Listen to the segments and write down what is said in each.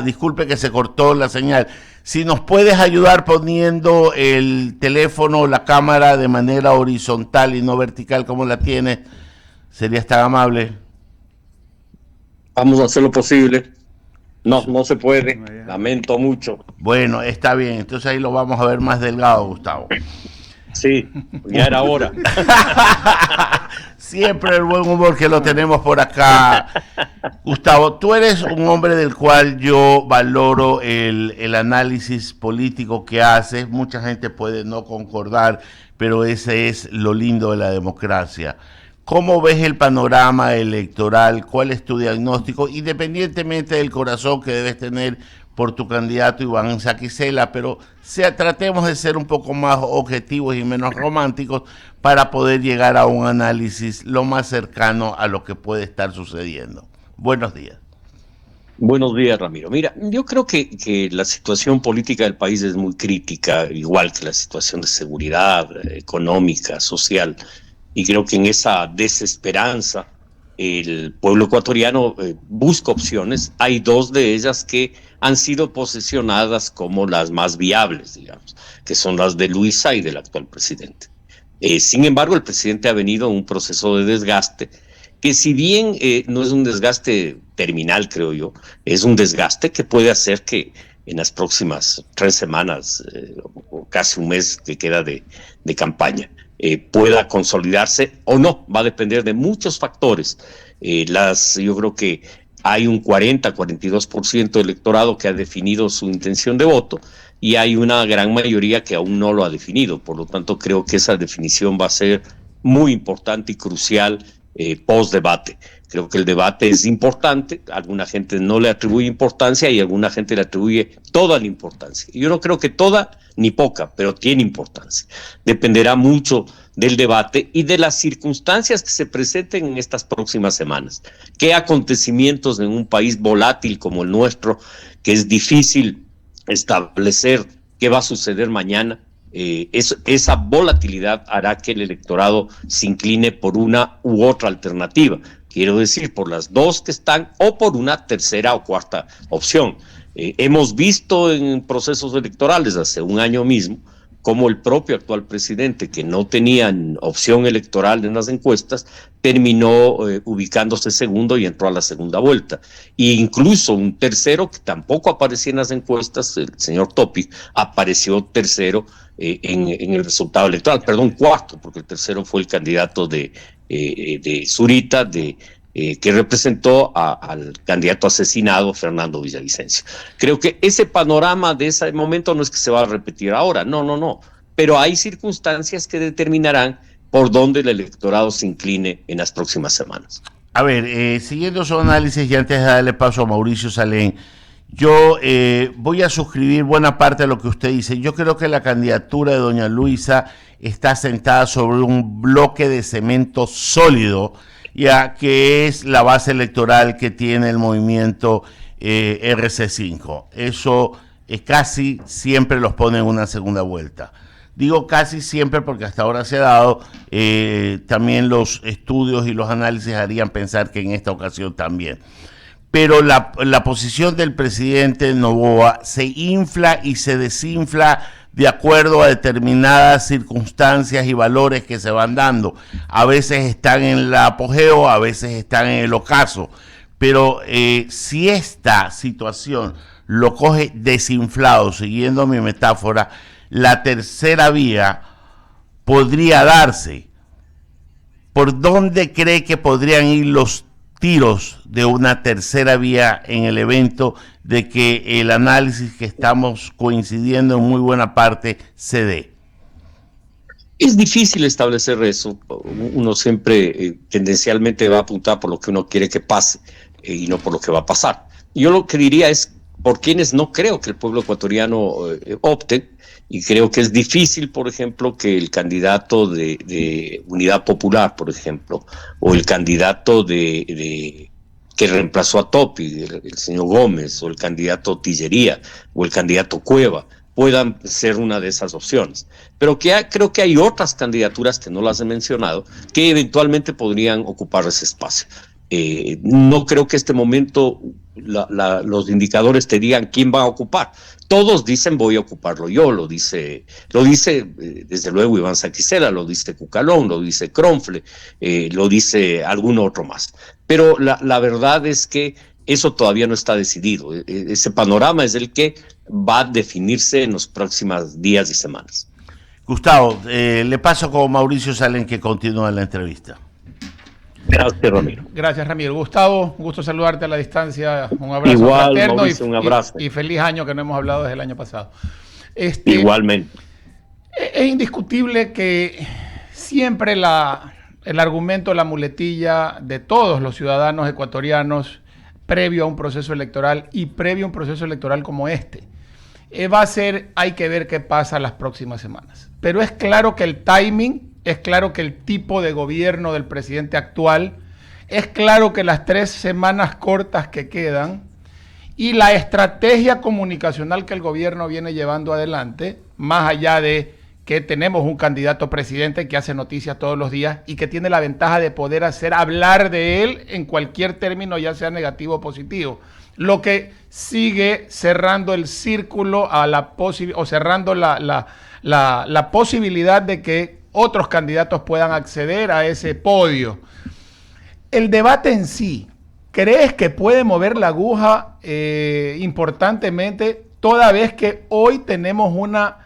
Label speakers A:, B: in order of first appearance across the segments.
A: Disculpe que se cortó la señal. Si nos puedes ayudar poniendo el teléfono, la cámara de manera horizontal y no vertical como la tienes, serías tan amable.
B: Vamos a hacer lo posible. No, no se puede. Lamento mucho.
A: Bueno, está bien. Entonces ahí lo vamos a ver más delgado, Gustavo.
B: Sí, ya era hora.
A: Siempre el buen humor que lo tenemos por acá. Gustavo, tú eres un hombre del cual yo valoro el análisis político que haces. Mucha gente puede no concordar, pero ese es lo lindo de la democracia. ¿Cómo ves el panorama electoral? ¿Cuál es tu diagnóstico? Independientemente del corazón que debes tener por tu candidato Iván Saquicela, pero tratemos de ser un poco más objetivos y menos románticos para poder llegar a un análisis lo más cercano a lo que puede estar sucediendo. Buenos días.
B: Buenos días, Ramiro. Mira, yo creo que la situación política del país es muy crítica, igual que la situación de seguridad económica, social, y creo que en esa desesperanza el pueblo ecuatoriano busca opciones. Hay dos de ellas que han sido posicionadas como las más viables, digamos, que son las de Luisa y del actual presidente. Sin embargo, el presidente ha venido en un proceso de desgaste que, si bien no es un desgaste terminal, creo yo, es un desgaste que puede hacer que en las próximas 3 semanas o casi un mes que queda de campaña pueda consolidarse o no. Va a depender de muchos factores. Yo creo que hay un 42% del electorado que ha definido su intención de voto y hay una gran mayoría que aún no lo ha definido. Por lo tanto, creo que esa definición va a ser muy importante y crucial post-debate. Creo que el debate es importante, alguna gente no le atribuye importancia y alguna gente le atribuye toda la importancia. Yo no creo que toda ni poca, pero tiene importancia. Dependerá mucho del debate y de las circunstancias que se presenten en estas próximas semanas. ¿Qué acontecimientos en un país volátil como el nuestro, que es difícil establecer qué va a suceder mañana? Esa volatilidad hará que el electorado se incline por una u otra alternativa. Quiero decir, por las dos que están o por una tercera o cuarta opción. Hemos visto en procesos electorales hace un año mismo como el propio actual presidente, que no tenía opción electoral en las encuestas, terminó ubicándose segundo y entró a la segunda vuelta. E incluso un tercero que tampoco aparecía en las encuestas, el señor Topic, apareció tercero en el resultado electoral, perdón, cuarto, porque el tercero fue el candidato de Zurita, que representó al candidato asesinado Fernando Villavicencio. Creo que ese panorama de ese momento no es que se va a repetir ahora, no, pero hay circunstancias que determinarán por dónde el electorado se incline en las próximas semanas.
A: A ver, siguiendo su análisis y antes de darle paso a Mauricio Salén, yo voy a suscribir buena parte de lo que usted dice. Yo creo que la candidatura de doña Luisa está sentada sobre un bloque de cemento sólido, ya que es la base electoral que tiene el movimiento RC5. Eso casi siempre los pone en una segunda vuelta. Digo casi siempre porque hasta ahora se ha dado, también los estudios y los análisis harían pensar que en esta ocasión también. Pero la posición del presidente Noboa se infla y se desinfla de acuerdo a determinadas circunstancias y valores que se van dando. A veces están en el apogeo, a veces están en el ocaso. Pero si esta situación lo coge desinflado, siguiendo mi metáfora, la tercera vía podría darse. ¿Por dónde cree que podrían ir los tiros de una tercera vía en el evento de que el análisis que estamos coincidiendo en muy buena parte se dé?
B: Es difícil establecer eso. Uno siempre tendencialmente va a apuntar por lo que uno quiere que pase y no por lo que va a pasar. Yo lo que diría es por quienes no creo que el pueblo ecuatoriano opte, y creo que es difícil, por ejemplo, que el candidato de Unidad Popular, por ejemplo, o el candidato que reemplazó a Topi, el señor Gómez, o el candidato Tillería, o el candidato Cueva, puedan ser una de esas opciones. Pero creo que hay otras candidaturas que no las he mencionado, que eventualmente podrían ocupar ese espacio. No creo que este momento los indicadores te digan quién va a ocupar. Todos dicen voy a ocuparlo yo, lo dice desde luego Iván Saquicela, lo dice Cucalón, lo dice Cronfle, lo dice algún otro más. Pero la verdad es que eso todavía no está decidido. Ese panorama es el que va a definirse en los próximos días y semanas.
A: Gustavo, le paso con Mauricio Salem, que continúa la entrevista.
B: Gracias, Ramiro.
C: Gracias, Ramiro. Gustavo, un gusto saludarte a la distancia. Un abrazo
B: igual,
C: fraterno,
B: Mauricio, un abrazo.
C: Y feliz año, que no hemos hablado desde el año pasado.
B: Igualmente.
C: Es indiscutible que siempre el argumento, la muletilla de todos los ciudadanos ecuatorianos previo a un proceso electoral y previo a un proceso electoral como este, va a ser, hay que ver qué pasa las próximas semanas. Pero es claro que el timing, es claro que el tipo de gobierno del presidente actual, es claro que las 3 semanas cortas que quedan y la estrategia comunicacional que el gobierno viene llevando adelante, más allá de que tenemos un candidato presidente que hace noticias todos los días y que tiene la ventaja de poder hacer hablar de él en cualquier término, ya sea negativo o positivo, lo que sigue cerrando el círculo a o cerrando la posibilidad de que otros candidatos puedan acceder a ese podio. El debate en sí, ¿crees que puede mover la aguja importantemente, toda vez que hoy tenemos una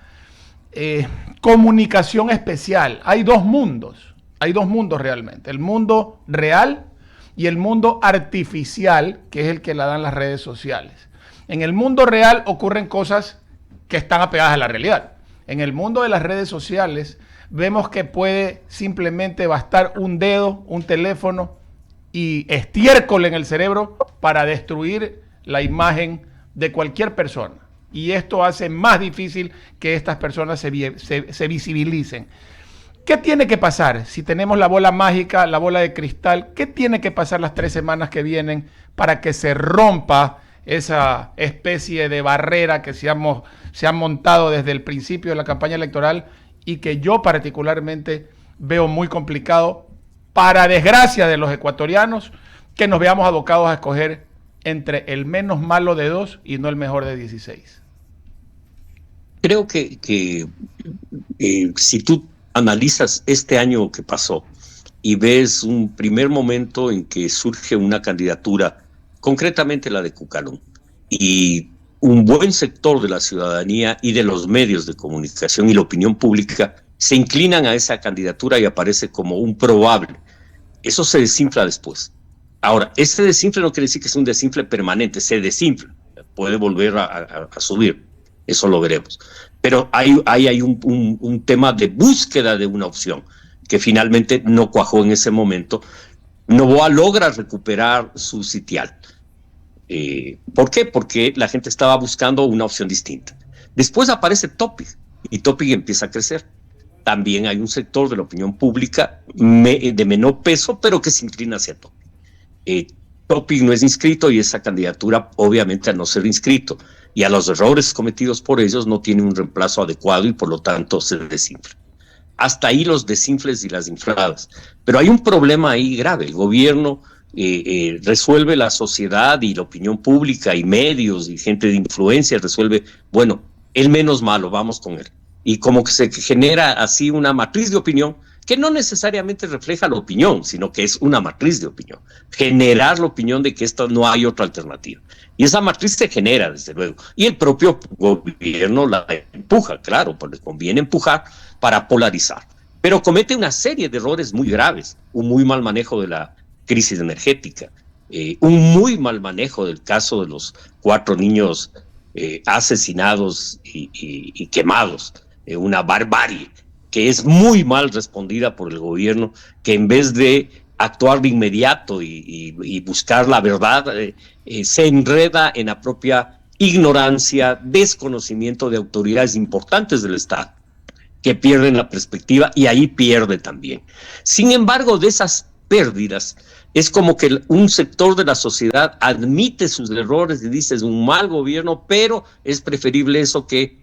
C: comunicación especial? Hay dos mundos realmente, el mundo real y el mundo artificial, que es el que la dan las redes sociales. En el mundo real ocurren cosas que están apegadas a la realidad. En el mundo de las redes sociales vemos que puede simplemente bastar un dedo, un teléfono y estiércol en el cerebro para destruir la imagen de cualquier persona. Y esto hace más difícil que estas personas se visibilicen. ¿Qué tiene que pasar? Si tenemos la bola mágica, la bola de cristal, ¿qué tiene que pasar las 3 semanas que vienen para que se rompa esa especie de barrera que se ha montado desde el principio de la campaña electoral y que yo particularmente veo muy complicado, para desgracia de los ecuatorianos, que nos veamos abocados a escoger entre el menos malo de 2 y no el mejor de 16?
B: Creo que si tú analizas este año que pasó y ves un primer momento en que surge una candidatura, concretamente la de Cucalón, y un buen sector de la ciudadanía y de los medios de comunicación y la opinión pública se inclinan a esa candidatura y aparece como un probable. Eso se desinfla después. Ahora, ese desinfle no quiere decir que es un desinfle permanente, se desinfla, puede volver a subir, eso lo veremos. Pero hay un tema de búsqueda de una opción que finalmente no cuajó en ese momento. Noboa logra recuperar su sitial. ¿Por qué? Porque la gente estaba buscando una opción distinta. Después aparece Topic y Topic empieza a crecer. También hay un sector de la opinión pública de menor peso, pero que se inclina hacia Topic. Topic no es inscrito y esa candidatura, obviamente, al no ser inscrito y a los errores cometidos por ellos, no tiene un reemplazo adecuado y por lo tanto se desinfla. Hasta ahí los desinfles y las infladas. Pero hay un problema ahí grave. El gobierno resuelve, la sociedad y la opinión pública y medios y gente de influencia resuelve, bueno, el menos malo, vamos con él. Y como que se genera así una matriz de opinión que no necesariamente refleja la opinión, sino que es una matriz de opinión. Generar la opinión de que esto no hay otra alternativa. Y esa matriz se genera, desde luego. Y el propio gobierno la empuja, claro, porque les conviene empujar para polarizar. Pero comete una serie de errores muy graves. Un muy mal manejo de la crisis energética, un muy mal manejo del caso de los 4 niños asesinados y quemados, una barbarie que es muy mal respondida por el gobierno, que en vez de actuar de inmediato y buscar la verdad, se enreda en la propia ignorancia, desconocimiento de autoridades importantes del Estado, que pierden la perspectiva y ahí pierde también. Sin embargo, de esas pérdidas, es como que un sector de la sociedad admite sus errores y dice es un mal gobierno, pero es preferible eso que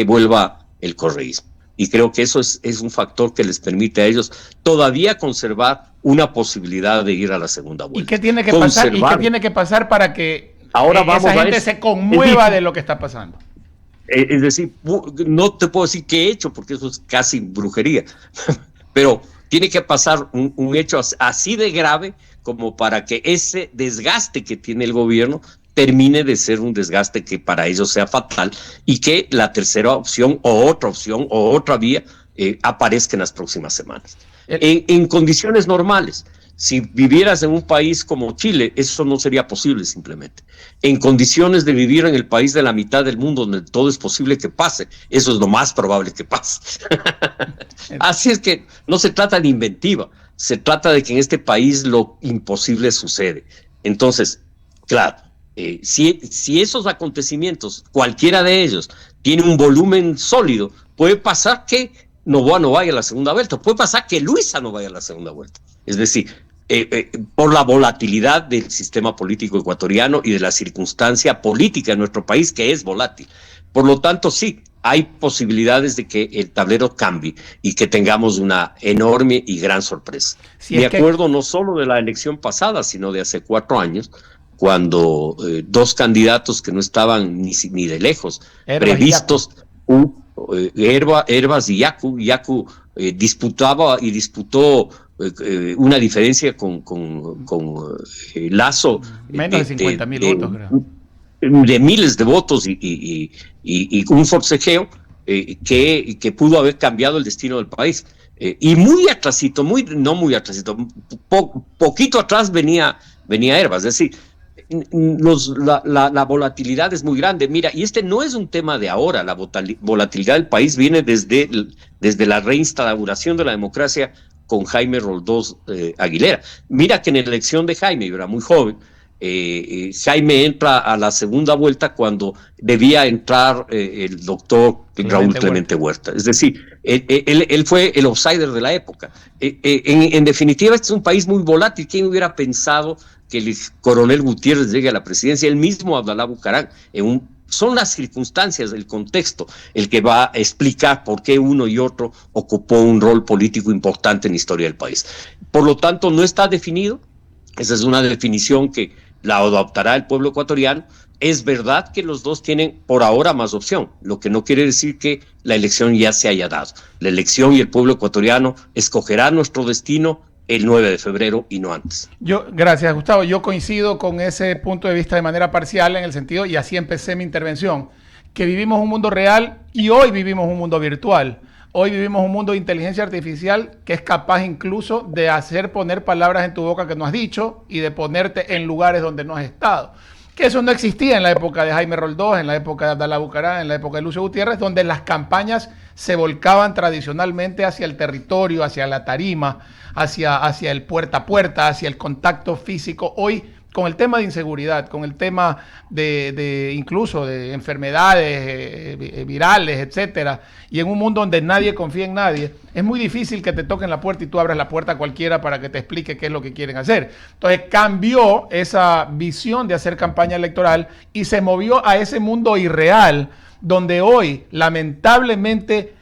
B: vuelva el correísmo. Y creo que eso es un factor que les permite a ellos todavía conservar una posibilidad de ir a la segunda vuelta.
C: ¿Y qué tiene que pasar? ¿Y qué tiene que pasar para que esa gente se conmueva de lo que está pasando?
B: Es decir, no te puedo decir qué he hecho, porque eso es casi brujería, pero tiene que pasar un hecho así de grave como para que ese desgaste que tiene el gobierno termine de ser un desgaste que para ellos sea fatal y que la tercera opción o otra vía aparezca en las próximas semanas. En condiciones normales, si vivieras en un país como Chile, eso no sería posible simplemente. En condiciones de vivir en el país de la mitad del mundo donde todo es posible que pase, eso es lo más probable que pase. Así es que no se trata de inventiva, se trata de que en este país lo imposible sucede. Entonces, claro, si esos acontecimientos, cualquiera de ellos, tiene un volumen sólido, puede pasar que Noboa no vaya a la segunda vuelta, puede pasar que Luisa no vaya a la segunda vuelta. Es decir, por la volatilidad del sistema político ecuatoriano y de la circunstancia política de nuestro país, que es volátil. Por lo tanto, sí, hay posibilidades de que el tablero cambie y que tengamos una enorme y gran sorpresa. Me acuerdo no solo de la elección pasada, sino de hace 4 años, cuando 2 candidatos que no estaban ni de lejos previstos, Herbas y Yacu disputó una diferencia con Lasso
C: menos de 50,000 votos, creo.
B: De miles de votos y un forcejeo que pudo haber cambiado el destino del país. Y muy atrasito, poquito atrás venía Herbas. Es decir, la volatilidad es muy grande. Mira, y este no es un tema de ahora, la volatilidad del país viene desde la reinstauración de la democracia con Jaime Roldós Aguilera. Mira que en la elección de Jaime, yo era muy joven, Jaime entra a la segunda vuelta cuando debía entrar el doctor Raúl Clemente Huerta. Es decir, él fue el outsider de la época. En definitiva, este es un país muy volátil. ¿Quién hubiera pensado que el coronel Gutiérrez llegue a la presidencia? El mismo Abdalá Bucaram. Son las circunstancias, el contexto, el que va a explicar por qué uno y otro ocupó un rol político importante en la historia del país. Por lo tanto, no está definido. Esa es una definición que la adoptará el pueblo ecuatoriano. Es verdad que los dos tienen por ahora más opción, lo que no quiere decir que la elección ya se haya dado. La elección y el pueblo ecuatoriano escogerá nuestro destino el 9 de febrero y no antes.
C: Gracias, Gustavo. Yo coincido con ese punto de vista de manera parcial en el sentido, y así empecé mi intervención, que vivimos un mundo real y hoy vivimos un mundo virtual. Hoy vivimos un mundo de inteligencia artificial que es capaz incluso de hacer poner palabras en tu boca que no has dicho y de ponerte en lugares donde no has estado. Que eso no existía en la época de Jaime Roldós, en la época de Abdalá Bucaram, en la época de Lucio Gutiérrez, donde las campañas se volcaban tradicionalmente hacia el territorio, hacia la tarima, hacia el puerta a puerta, hacia el contacto físico. Hoy, con el tema de inseguridad, con el tema de incluso de enfermedades virales, etcétera, y en un mundo donde nadie confía en nadie, es muy difícil que te toquen la puerta y tú abras la puerta a cualquiera para que te explique qué es lo que quieren hacer. Entonces cambió esa visión de hacer campaña electoral y se movió a ese mundo irreal, donde hoy, lamentablemente,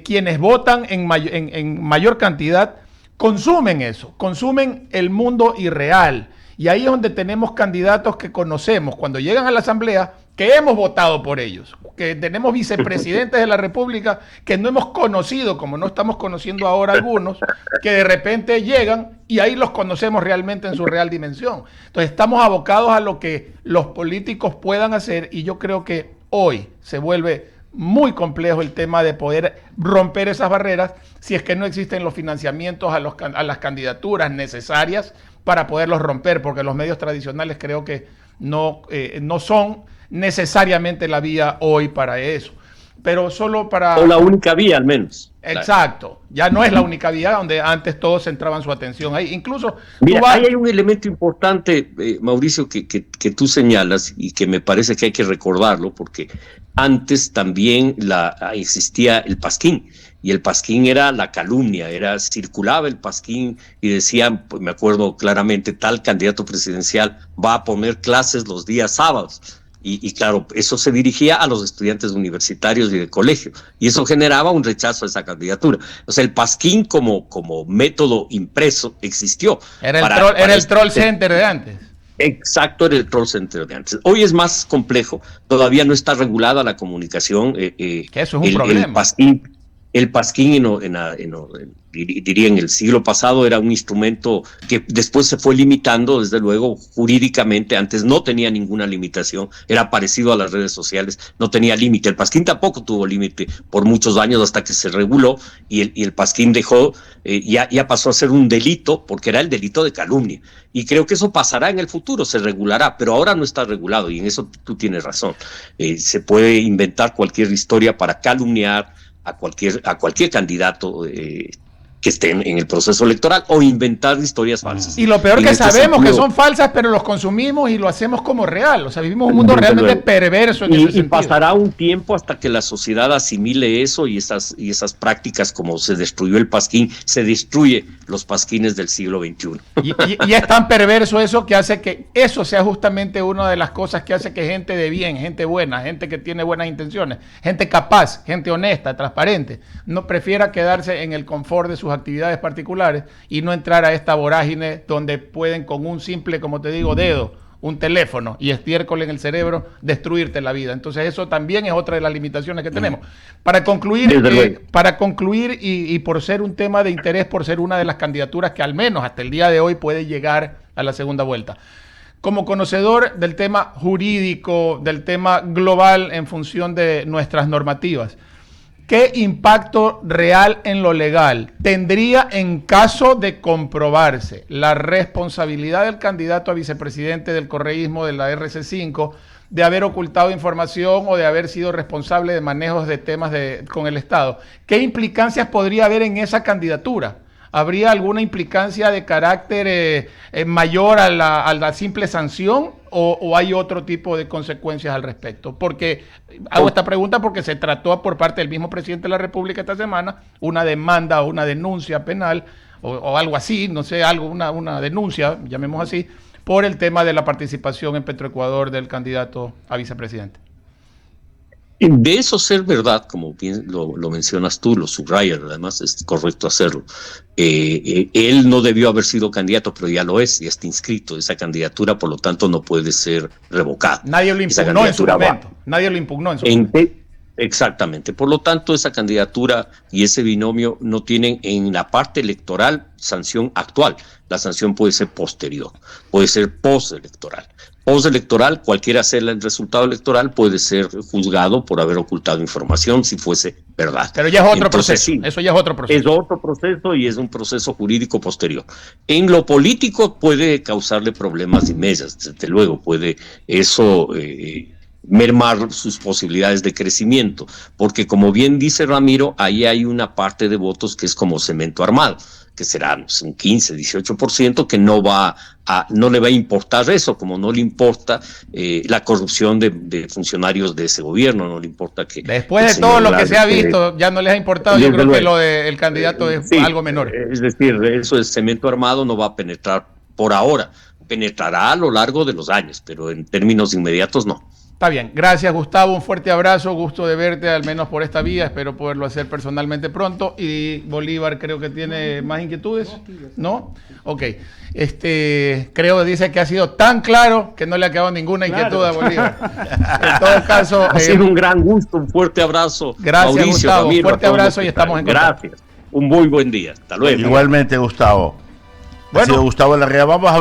C: quienes votan en mayor cantidad consumen eso, consumen el mundo irreal. Y ahí es donde tenemos candidatos que conocemos cuando llegan a la asamblea, que hemos votado por ellos, que tenemos vicepresidentes de la República que no hemos conocido, como no estamos conociendo ahora algunos, que de repente llegan y ahí los conocemos realmente en su real dimensión. Entonces estamos abocados a lo que los políticos puedan hacer y yo creo que hoy se vuelve muy complejo el tema de poder romper esas barreras si es que no existen los financiamientos a las candidaturas necesarias para poderlos romper, porque los medios tradicionales creo que no son necesariamente la vía hoy para eso. Pero solo para...
B: O la única vía, al menos.
C: Exacto. Ya no es la única vía donde antes todos centraban su atención ahí. Incluso...
B: Mira, ahí hay un elemento importante, Mauricio, que tú señalas y que me parece que hay que recordarlo, porque antes también existía el pasquín. Y el pasquín era la calumnia, circulaba el pasquín y decían, pues me acuerdo claramente, tal candidato presidencial va a poner clases los días sábados. Y claro, eso se dirigía a los estudiantes universitarios y de colegio, y eso generaba un rechazo a esa candidatura. O sea, el Pasquín como método impreso existió.
C: Era el troll center de antes.
B: Exacto, era el troll center de antes. Hoy es más complejo, todavía no está regulada la comunicación.
C: Que eso es un problema.
B: El Pasquín, diría en el siglo pasado, era un instrumento que después se fue limitando, desde luego, jurídicamente. Antes no tenía ninguna limitación, era parecido a las redes sociales, no tenía límite. El Pasquín tampoco tuvo límite por muchos años hasta que se reguló, y el Pasquín dejó, ya pasó a ser un delito, porque era el delito de calumnia. Y creo que eso pasará en el futuro, se regulará, pero ahora no está regulado, y en eso tú tienes razón. Se puede inventar cualquier historia para calumniar a cualquier candidato que esté en el proceso electoral, o inventar historias falsas.
C: Y lo peor que sabemos que son falsas, pero los consumimos y lo hacemos como real. O sea, vivimos un mundo realmente perverso en ese sentido.
B: Y pasará un tiempo hasta que la sociedad asimile eso, y esas prácticas, como se destruyó el Pasquín, se destruye los pasquines del siglo XXI.
C: Y es tan perverso eso que hace que eso sea justamente una de las cosas que hace que gente de bien, gente buena, gente que tiene buenas intenciones, gente capaz, gente honesta, transparente, no prefiera quedarse en el confort de sus actividades particulares y no entrar a esta vorágine donde pueden con un simple, como te digo, dedo, un teléfono y estiércol en el cerebro, destruirte la vida. Entonces eso también es otra de las limitaciones que tenemos. Para concluir, y por ser un tema de interés, por ser una de las candidaturas que al menos hasta el día de hoy puede llegar a la segunda vuelta, como conocedor del tema jurídico, del tema global en función de nuestras normativas, ¿qué impacto real en lo legal tendría en caso de comprobarse la responsabilidad del candidato a vicepresidente del correísmo de la RC5 de haber ocultado información o de haber sido responsable de manejos de temas con el Estado? ¿Qué implicancias podría haber en esa candidatura? ¿Habría alguna implicancia de carácter mayor a la simple sanción o hay otro tipo de consecuencias al respecto? Porque hago esta pregunta porque se trató por parte del mismo presidente de la República esta semana una demanda o una denuncia penal o algo así, no sé, una denuncia, llamemos así, por el tema de la participación en Petroecuador del candidato a vicepresidente.
B: De eso ser verdad, como bien lo mencionas tú, lo subrayas, además es correcto hacerlo. Él no debió haber sido candidato, pero ya lo es, ya está inscrito. Esa candidatura, por lo tanto, no puede ser revocada.
C: Nadie lo impugnó en su momento. Nadie lo impugnó en su momento.
B: Exactamente. Por lo tanto, esa candidatura y ese binomio no tienen en la parte electoral sanción actual. La sanción puede ser posterior, puede ser postelectoral. Postelectoral, cualquiera sea el resultado electoral, puede ser juzgado por haber ocultado información si fuese verdad.
C: Pero ya es otro proceso. Sí, eso ya es otro proceso.
B: Es otro proceso y es un proceso jurídico posterior. En lo político puede causarle problemas y mesas, desde luego, puede eso mermar sus posibilidades de crecimiento, porque como bien dice Ramiro, ahí hay una parte de votos que es como cemento armado, que será un 15, 18%, que no le va a importar eso, como no le importa la corrupción de funcionarios de ese gobierno, no le importa que...
C: Después de todo lo que se ha visto, ya no les ha importado, yo creo que lo del candidato es algo menor.
B: Es decir, eso es cemento armado, no va a penetrar por ahora, penetrará a lo largo de los años, pero en términos inmediatos no.
C: Está bien, gracias Gustavo, un fuerte abrazo, gusto de verte al menos por esta vía, espero poderlo hacer personalmente pronto. Y Bolívar creo que tiene más inquietudes, ¿no? Ok, creo dice que ha sido tan claro que no le ha quedado ninguna inquietud a Bolívar. En todo caso...
B: Ha sido un gran gusto, un fuerte abrazo.
C: Gracias Mauricio, Gustavo, Ramiro, un fuerte abrazo y estamos en contacto.
B: Gracias, un muy buen día, hasta luego.
A: Igualmente Gustavo. Bueno, ha sido Gustavo Larrea, vamos a